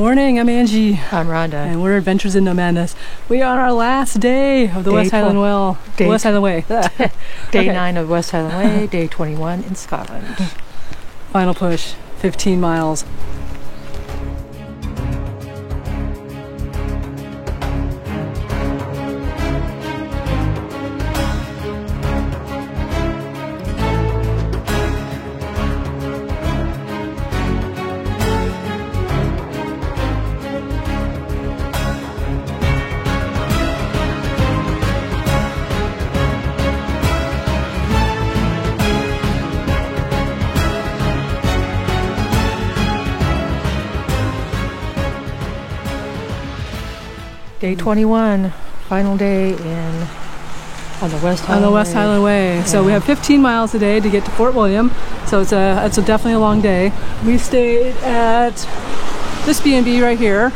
morning, I'm Angie. I'm Rhonda. And we're Adventures in No Madness. We are on our last day of the West Highland Way. Day 9 of West Highland Way, day 21 in Scotland. Final push, 15 miles. Day 21, final day on the West Highland Way. Yeah. So we have 15 miles a day to get to Fort William. So it's definitely a long day. We stayed at this B&B right here,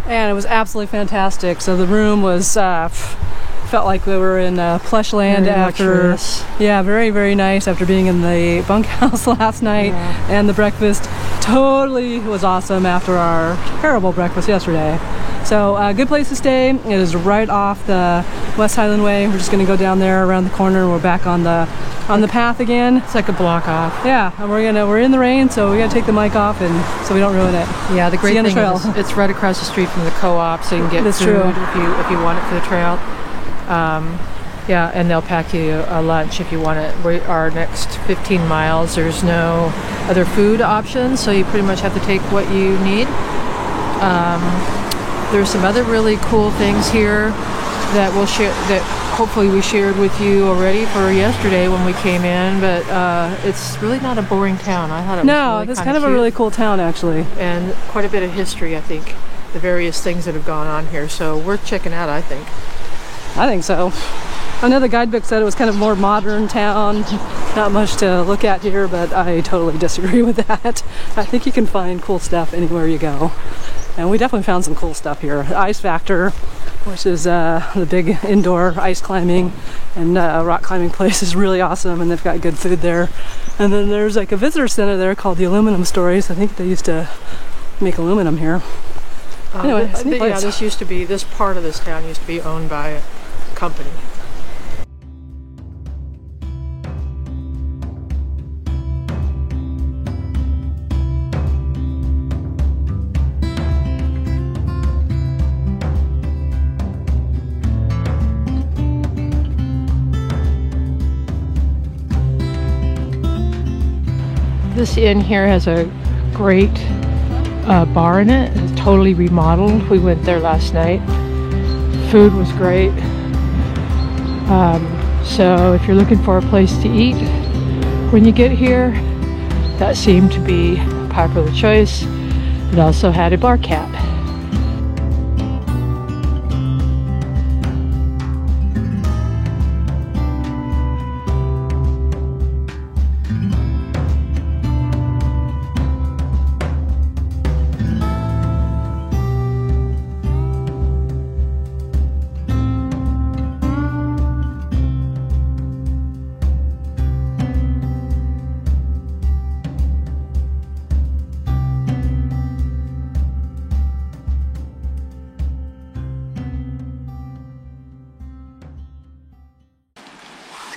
and it was absolutely fantastic. So the room was felt like we were in plush land after. Yeah, very, very nice after being in the bunkhouse last night, and the breakfast totally was awesome after our terrible breakfast yesterday. So a good place to stay. It is right off the West Highland Way. We're just going to go down there around the corner, and we're back on the path again. It's like a block off. Yeah, and we're in the rain, so we got to take the mic off and so we don't ruin it. Yeah, the great thing is it's right across the street from the co-op, so you can get food if you want it for the trail. Yeah, and they'll pack you a lunch if you want it. Our next 15 miles, there's no other food options, so you pretty much have to take what you need. There's some other really cool things here that we'll share, that hopefully we shared with you already for yesterday when we came in, but it's really not a boring town. I thought it was really it's kind of a really cool town, actually. And quite a bit of history, I think, the various things that have gone on here, so worth checking out, I think. I think so. I know the guidebook said it was kind of more modern town, not much to look at here, but I totally disagree with that. I think you can find cool stuff anywhere you go. And we definitely found some cool stuff here. Ice Factor, which is the big indoor ice climbing and rock climbing place, is really awesome, and they've got good food there. And then there's like a visitor center there called the Aluminum Stories. I think they used to make aluminum here. Anyway, this part of this town used to be owned by a company. This inn here has a great bar in it. It's totally remodeled. We went there last night. Food was great. So if you're looking for a place to eat when you get here, that seemed to be a popular choice. It also had a bar cap.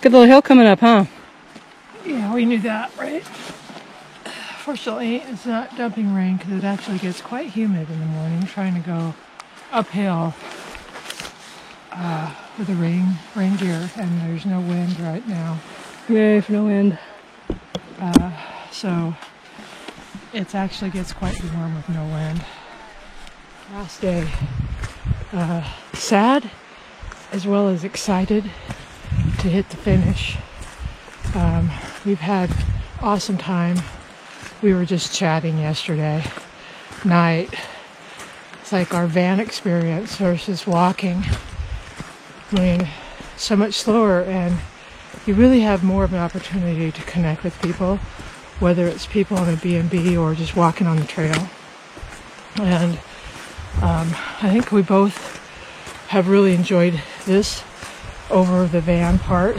Good little hill coming up, huh? Yeah, we knew that, right? Fortunately, it's not dumping rain because it actually gets quite humid in the morning trying to go uphill with the rain gear, and there's no wind right now. Yay for no wind. So it actually gets quite warm with no wind. Last day. Sad as well as excited to hit the finish. We've had awesome time. We were just chatting yesterday night. It's like our van experience versus walking. I mean, so much slower, and you really have more of an opportunity to connect with people, whether it's people on a B&B or just walking on the trail. And I think we both have really enjoyed this over the van part,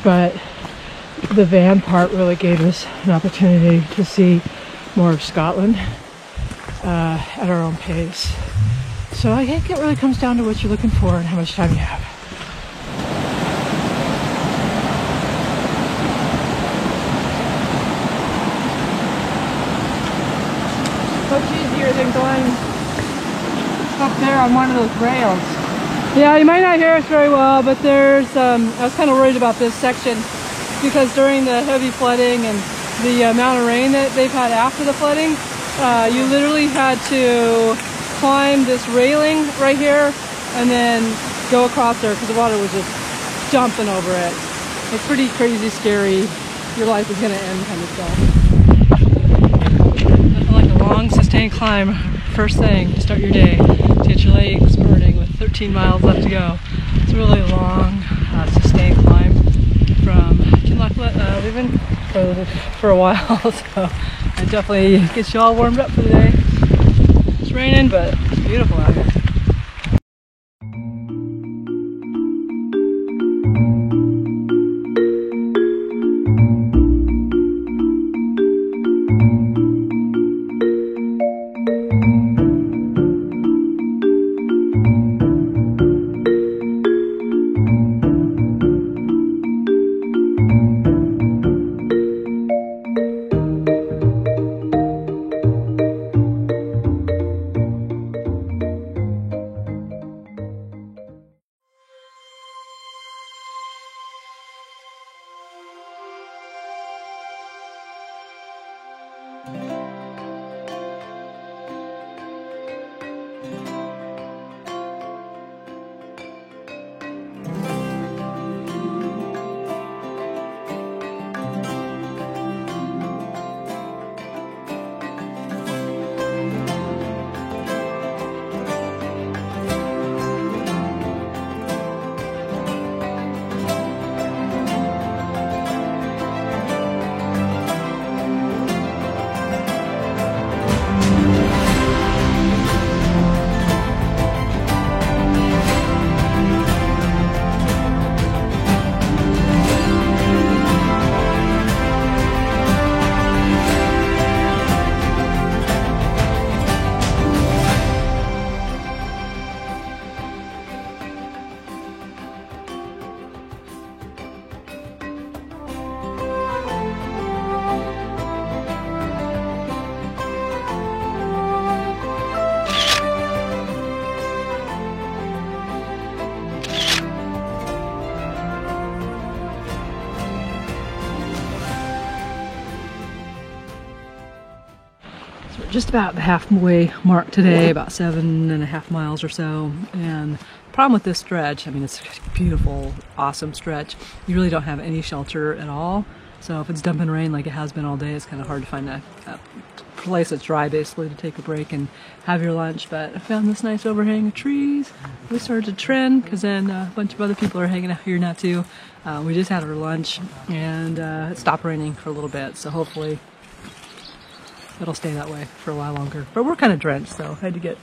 but the van part really gave us an opportunity to see more of Scotland. at our own pace. So I think it really comes down to what you're looking for and how much time you have. Much easier than going up there on one of those rails. Yeah, you might not hear us very well, but there's, I was kind of worried about this section because during the heavy flooding and the amount of rain that they've had after the flooding, you literally had to climb this railing right here and then go across there because the water was just dumping over it. It's pretty crazy, scary. Your life is going to end kind of stuff. Nothing like a long, sustained climb. First thing to start your day to get your legs burning with 13 miles left to go. It's a really long, sustained climb from Kinloch Leven for a while, so it definitely gets you all warmed up for the day. It's raining, but it's beautiful out here. Just about the halfway mark today, about 7.5 miles or so. And the problem with this stretch, I mean, it's a beautiful, awesome stretch. You really don't have any shelter at all. So if it's dumping rain like it has been all day, it's kind of hard to find a place that's dry basically to take a break and have your lunch. But I found this nice overhang of trees. We started to trend because then a bunch of other people are hanging out here now too. We just had our lunch and it stopped raining for a little bit. So hopefully it'll stay that way for a while longer. But we're kind of drenched, so I had to get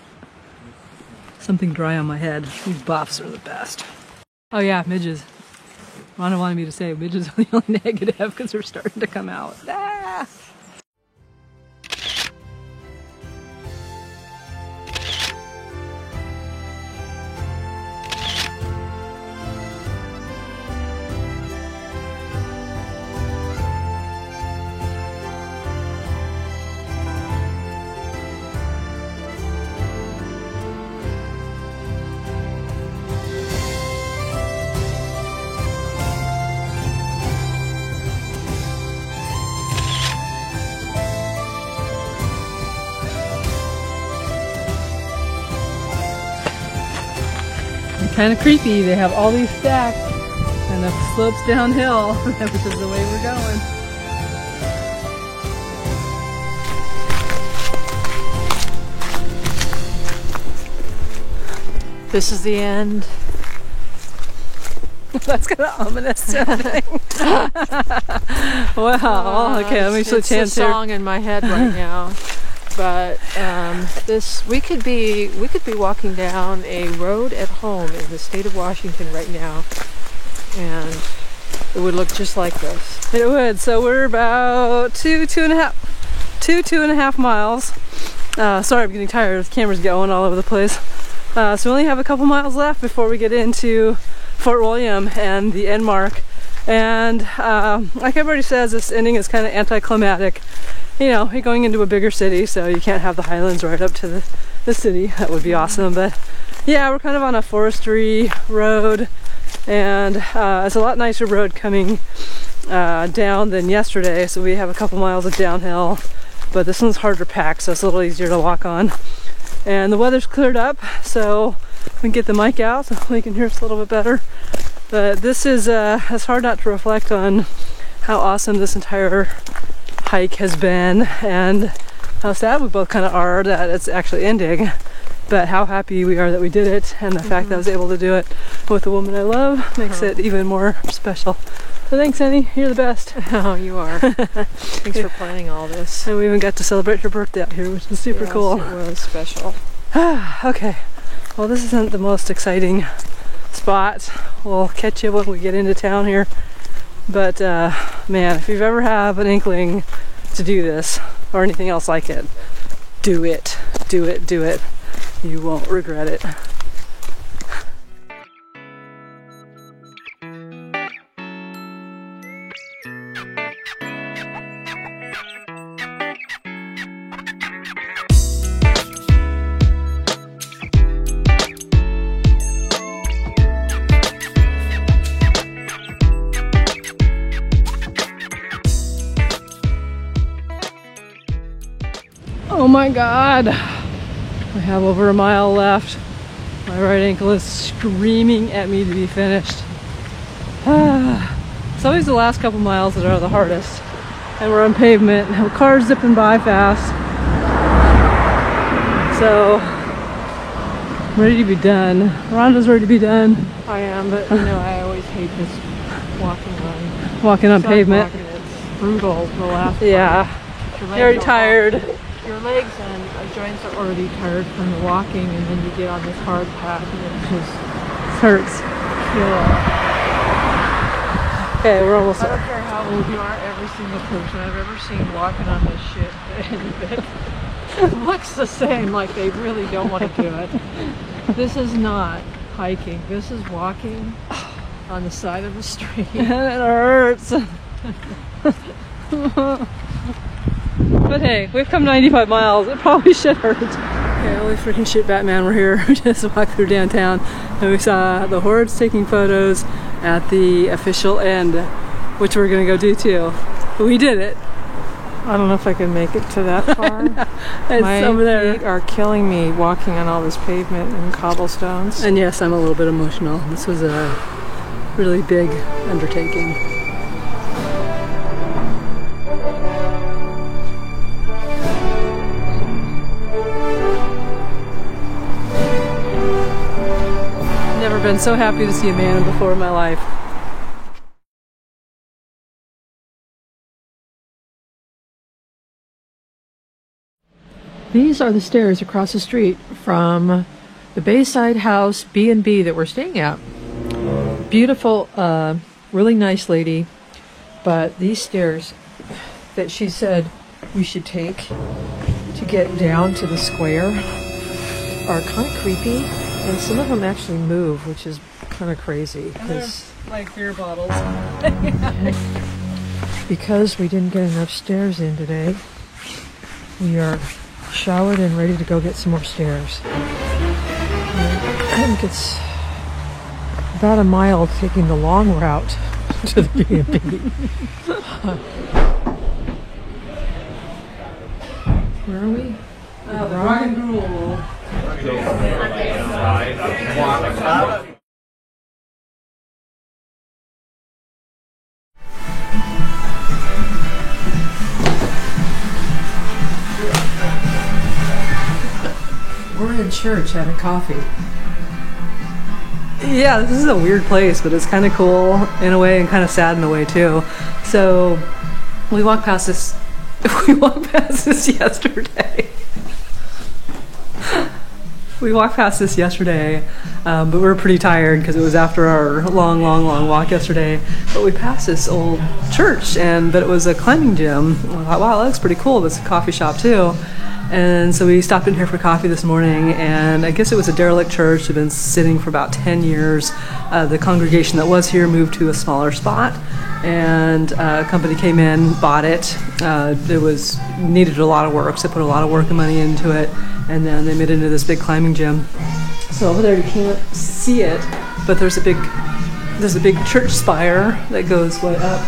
something dry on my head. These buffs are the best. Oh yeah, midges. Rhonda wanted me to say midges are the only negative because they're starting to come out. Ah! Kind of creepy. They have all these stacks and the slopes downhill, which is the way we're going. This is the end. That's kind of ominous sounding. Wow. Okay, let me switch hands here. It's a song in my head right now. But we could be walking down a road at home in the state of Washington right now, and it would look just like this. It would. So we're about two and a half miles Sorry, I'm getting tired. The camera's going all over the place. So we only have a couple miles left before we get into Fort William and the end mark. And like everybody says, this ending is kind of anticlimactic. You know, you're going into a bigger city, so you can't have the highlands right up to the city. That would be awesome. But yeah, we're kind of on a forestry road, and it's a lot nicer road coming down than yesterday. So we have a couple miles of downhill, but this one's harder packed, so it's a little easier to walk on. And the weather's cleared up, so we can get the mic out so we can hear us a little bit better. But this is, it's hard not to reflect on how awesome this entire hike has been, and how sad we both kind of are that it's actually ending, but how happy we are that we did it, and the fact that I was able to do it with the woman I love makes it even more special. So thanks, Annie. You're the best. Oh, you are. Thanks for planning all this. And we even got to celebrate her birthday out here, which is super cool. It was special. Okay. Well, this isn't the most exciting spot. We'll catch you when we get into town here. But man, if you've ever have an inkling to do this or anything else like it, do it. Do it. Do it. You won't regret it. Oh my God, we have over a mile left. My right ankle is screaming at me to be finished. It's always the last couple miles that are the hardest. And we're on pavement, and cars zipping by fast. So, I'm ready to be done. Rhonda's ready to be done. I am, but you know, I always hate this walking run. Walking on pavement. It's brutal, the last part. Yeah, very tired. Your legs and joints are already tired from the walking, and then you get on this hard path and it just hurts. Okay, we're almost there. I don't care how old you are, every single person I've ever seen walking on this shit that looks the same, like they really don't want to do it. This is not hiking, this is walking on the side of the street. And it hurts. But hey, we've come 95 miles. It probably should hurt. Okay, holy freaking shit, Batman, we're here. We just walked through downtown and we saw the hordes taking photos at the official end, which we're gonna go do too. But we did it. I don't know if I can make it to that far. My over there. feet are killing me walking on all this pavement and cobblestones. And yes, I'm a little bit emotional. This was a really big undertaking. Never been so happy to see a man before in my life. These are the stairs across the street from the Bayside House B&B that we're staying at. Beautiful, really nice lady, but these stairs that she said we should take to get down to the square are kind of creepy, and some of them actually move, which is kind of crazy. Like beer bottles. Because we didn't get enough stairs in today, we are showered and ready to go get some more stairs. I think it's about a mile taking the long route to the B&B. Where are we? The rock and roll. We're in church having coffee. Yeah, this is a weird place, but it's kind of cool in a way and kind of sad in a way too. So we walked past this. We walked past this yesterday. We walked past this yesterday, but we were pretty tired because it was after our long walk yesterday. But we passed this old church, but it was a climbing gym. I thought, wow, that looks pretty cool. It's a coffee shop too. And so we stopped in here for coffee this morning, and I guess it was a derelict church. It had been sitting for about 10 years. The congregation that was here moved to a smaller spot, and a company came in, bought it. It was needed a lot of work, so they put a lot of work and money into it, and then they made it into this big climbing gym. So over there you can't see it, but there's a big church spire that goes way up,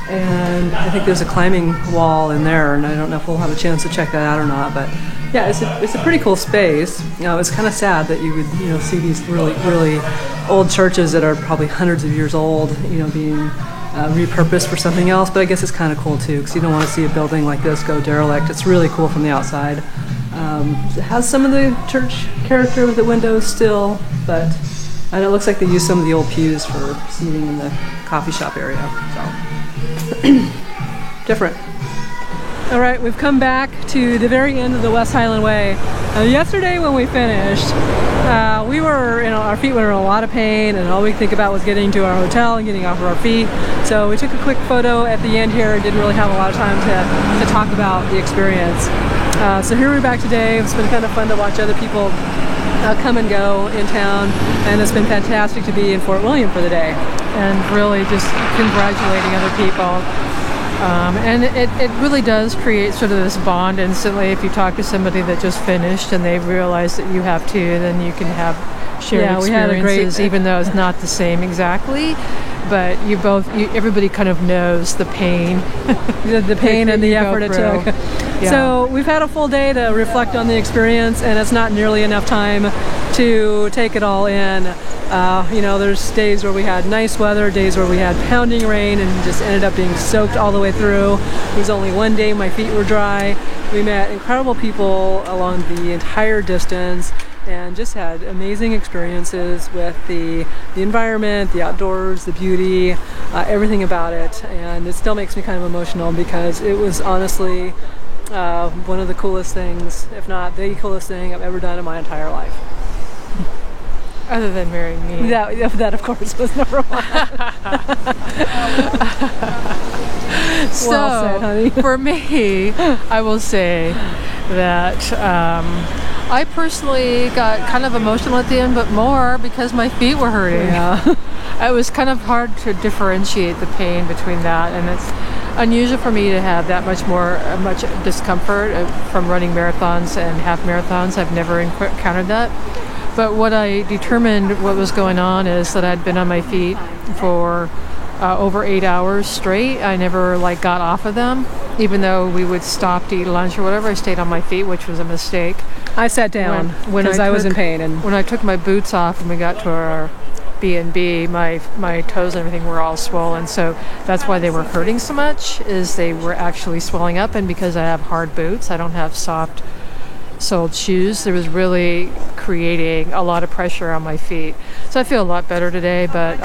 and I think there's a climbing wall in there, and I don't know if we'll have a chance to check that out or not, but yeah, it's a pretty cool space. It's kind of sad that you would see these really old churches that are probably hundreds of years old being repurposed for something else, but I guess it's kind of cool too, because you don't want to see a building like this go derelict. It's really cool from the outside. It has some of the church character with the windows still, but and it looks like they use some of the old pews for seating in the coffee shop area. So different. All right, we've come back to the very end of the West Highland Way. Yesterday when we finished, we were, our feet were in a lot of pain, and all we could think about was getting to our hotel and getting off of our feet. So we took a quick photo at the end here and didn't really have a lot of time to talk about the experience. So here we're back today. It's been kind of fun to watch other people come and go in town, and it's been fantastic to be in Fort William for the day and really just congratulating other people. And it really does create sort of this bond instantly. If you talk to somebody that just finished and they realize that you have too, then you can have shared experiences, we had a great, even though it's not the same exactly. But everybody kind of knows the pain. the pain and the effort it took. Yeah. So we've had a full day to reflect on the experience, and it's not nearly enough time to take it all in. There's days where we had nice weather, days where we had pounding rain and just ended up being soaked all the way through. There was only one day my feet were dry. We met incredible people along the entire distance and just had amazing experiences with the environment, the outdoors, the beauty, everything about it. And it still makes me kind of emotional because it was honestly one of the coolest things, if not the coolest thing I've ever done in my entire life. Other than marrying me. That of course was number one. So, well said, honey. For me, I will say that I personally got kind of emotional at the end, but more because my feet were hurting. Yeah. It was kind of hard to differentiate the pain between that, and it's unusual for me to have that much discomfort from running marathons and half marathons. I've never encountered that. But what I determined what was going on is that I'd been on my feet for over 8 hours straight. I never got off of them, even though we would stop to eat lunch or whatever. I stayed on my feet, which was a mistake. I sat down because I was in pain. And when I took my boots off and we got to our B&B, my toes and everything were all swollen. So that's why they were hurting so much, is they were actually swelling up. And because I have hard boots, I don't have soft soled shoes, there was really creating a lot of pressure on my feet. So I feel a lot better today, but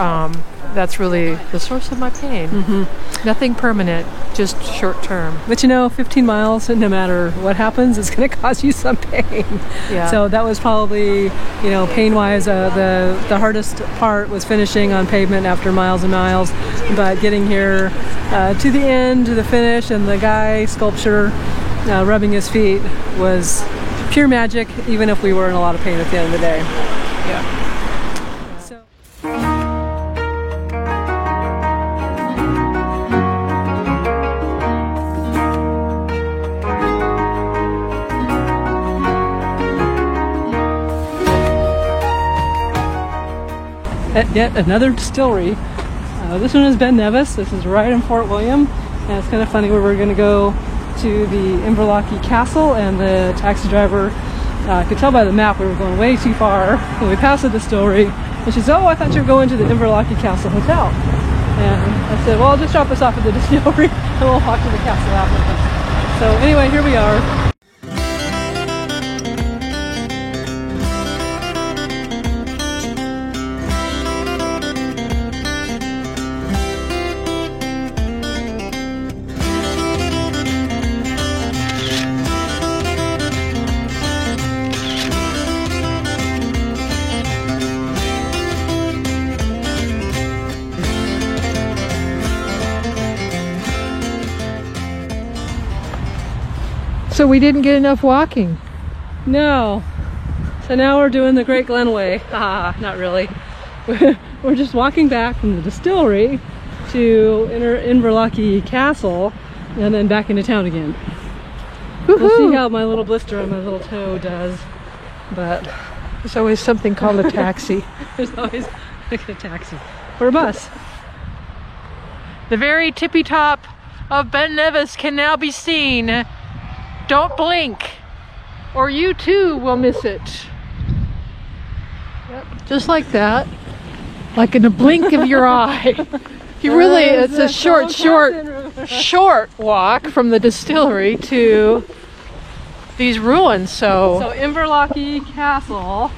that's really the source of my pain. Mm-hmm. Nothing permanent, just short term. But 15 miles, no matter what happens, it's going to cause you some pain. Yeah. So that was probably, pain-wise, the hardest part was finishing on pavement after miles and miles. But getting here to the end, to the finish, and the guy sculpture rubbing his feet was pure magic, even if we were in a lot of pain at the end of the day. Yeah. So. At yet another distillery. This one is Ben Nevis. This is right in Fort William, and it's kind of funny where we're going to go to the Inverlochie Castle, and the taxi driver could tell by the map we were going way too far when we passed the distillery, and she said, "Oh, I thought you were going to the Inverlochie Castle Hotel." And I said, "Well, just drop us off at the distillery and we'll walk to the castle afterwards." So anyway, here we are. So we didn't get enough walking. No. So now we're doing the Great Glen Way. Ah, not really. We're just walking back from the distillery to Inverloch Castle and then back into town again. We'll see how my little blister on my little toe does, but There's always something called a taxi. there's always like a taxi or a bus. The very tippy top of Ben Nevis can now be seen. Don't blink, or you too will miss it. Yep, just like that. Like in a blink of your eye. You really, it's a short walk from the distillery to these ruins. So Inverloch Castle,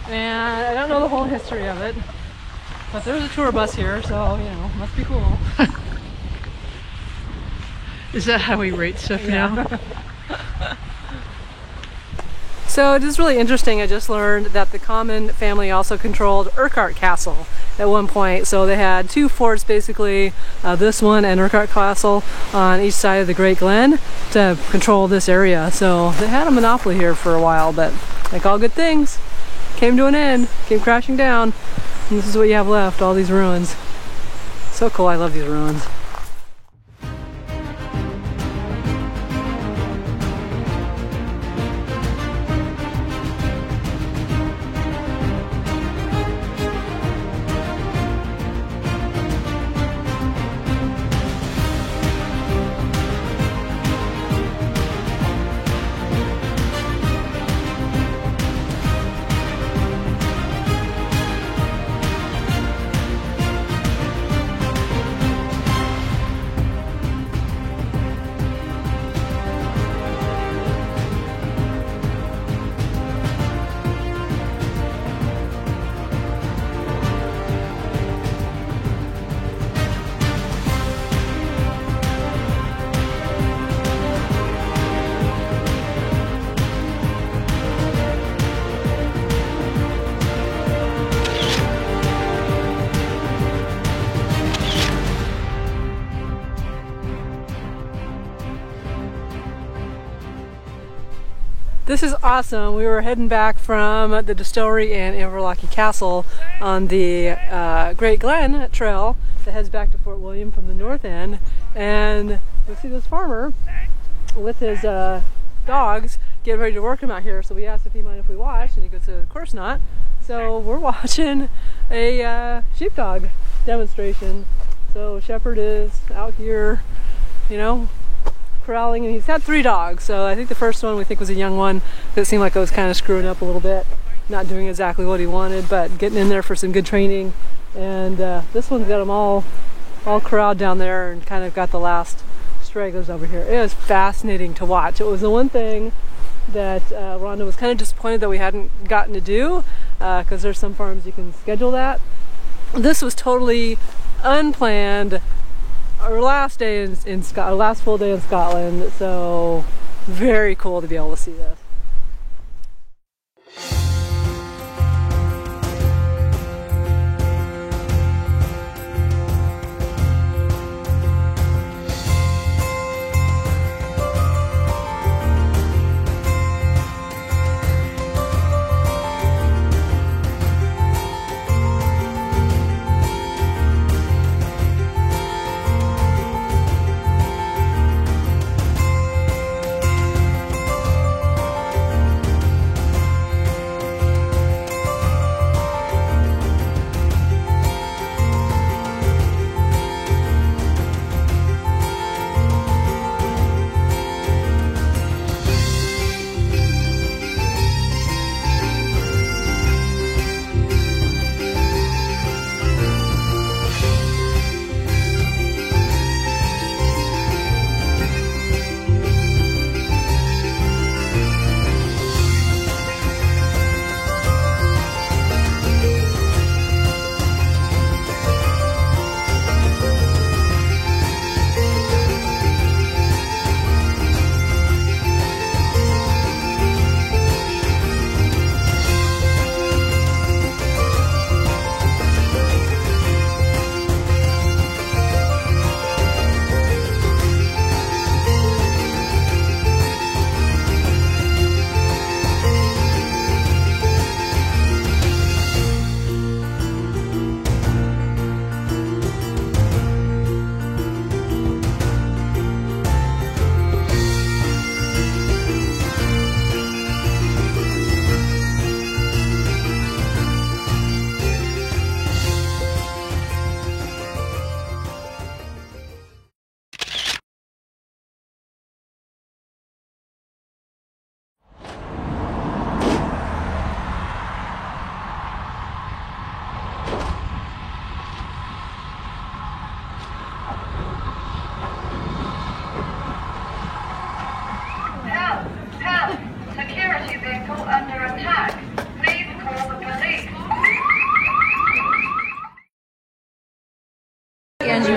and I don't know the whole history of it, but there's a tour bus here, so you know, must be cool. Is that how we rate stuff now? So it is really interesting. I just learned that the Common family also controlled Urquhart Castle at one point. So they had two forts basically, this one and Urquhart Castle on each side of the Great Glen to control this area. So they had a monopoly here for a while, but like all good things, came to an end, came crashing down. And this is what you have left, all these ruins. So cool, I love these ruins. This is awesome. We were heading back from the distillery and Inverloch Castle on the Great Glen Trail that heads back to Fort William from the north end, and we see this farmer with his dogs getting ready to work him out here. So we asked if he minded if we watched, and he goes, of course not. So we're watching a sheepdog demonstration. So Shepherd is out here, you know, corralling, and he's had 3 dogs. So I think the first one we think was a young one that seemed like it was kind of screwing up a little bit, not doing exactly what he wanted, but getting in there for some good training. And this one's got them all corralled down there and kind of got the last stragglers over here. It was fascinating to watch. It was the one thing that Rhonda was kind of disappointed that we hadn't gotten to do, because there's some farms you can schedule that. This was totally unplanned. Our last day in Scotland, last full day in Scotland, so very cool to be able to see this.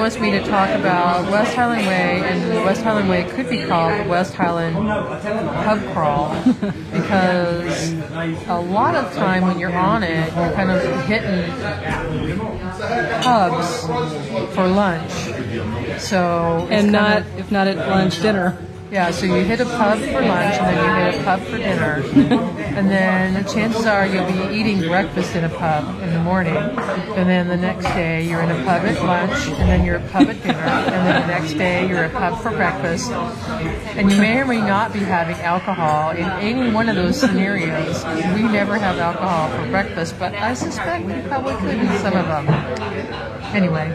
wants me to talk about West Highland Way, and the West Highland Way could be called the West Highland Pub Crawl because a lot of time when you're on it, you're kind of hitting pubs for lunch. So it's And kind not, if not at lunch, dinner. yeah, so you hit a pub for lunch, and then you hit a pub for dinner, and then the chances are you'll be eating breakfast in a pub in the morning, and then the next day you're in a pub at lunch, and then you're a pub at dinner, and then the next day you're a pub for breakfast, and you may or may not be having alcohol in any one of those scenarios. We never have alcohol for breakfast, but I suspect we probably could in some of them. Anyway,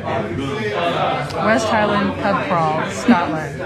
West Highland Pub Crawl, Scotland.